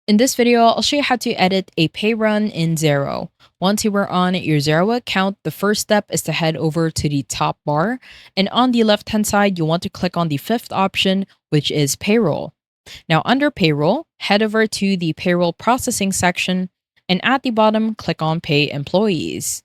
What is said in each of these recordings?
In this video, I'll show you how to edit a pay run in Xero. Once you are on your Xero account, the first step is to head over to the top bar. And on the left-hand side, you want to click on the fifth option, which is payroll. Now, under payroll, head over to the payroll processing section. And at the bottom, click on pay employees.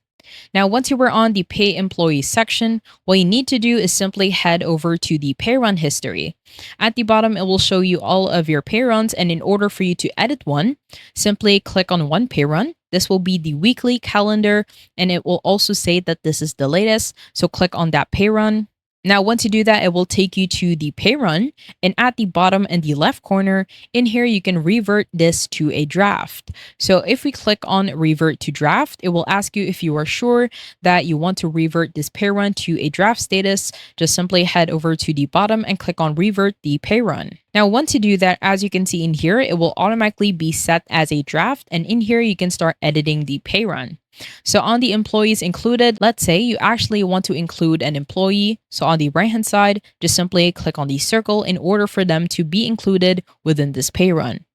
Now, once you were on the Pay Employees section, what you need to do is simply head over to the pay run history. At the bottom, it will show you all of your pay runs, and in order for you to edit one, simply click on one pay run. This will be the weekly calendar, and it will also say that this is the latest. So click on that pay run. Now, once you do that, it will take you to the pay run. And at the bottom and the left corner, in here, you can revert this to a draft. So if we click on revert to draft, it will ask you if you are sure that you want to revert this pay run to a draft status. Just simply head over to the bottom and click on revert the pay run. Now, once you do that, as you can see in here, it will automatically be set as a draft. And in here, you can start editing the pay run. So on the employees included, let's say you actually want to include an employee. So on the right hand side, just simply click on the circle in order for them to be included within this pay run.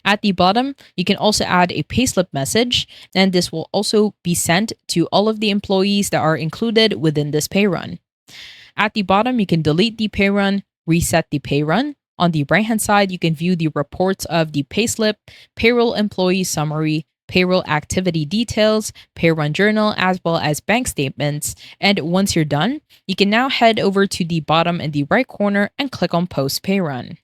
At the bottom, you can also add a payslip message, and this will also be sent to all of the employees that are included within this pay run. At the bottom, you can delete the pay run, reset the pay run. On the right hand side, you can view the reports of the payslip, payroll employee summary, payroll activity details, pay run journal, as well as bank statements. And once you're done, you can now head over to the bottom in the right corner and click on Post Pay Run.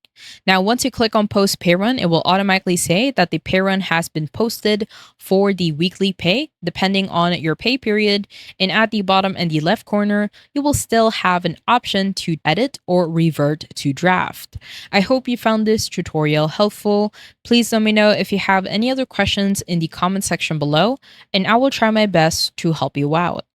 Now, once you click on Post Pay Run, it will automatically say that the pay run has been posted for the weekly pay, depending on your pay period. And at the bottom and the left corner, you will still have an option to edit or revert to draft. I hope you found this tutorial helpful. Please let me know if you have any other questions in the comment section below, and I will try my best to help you out.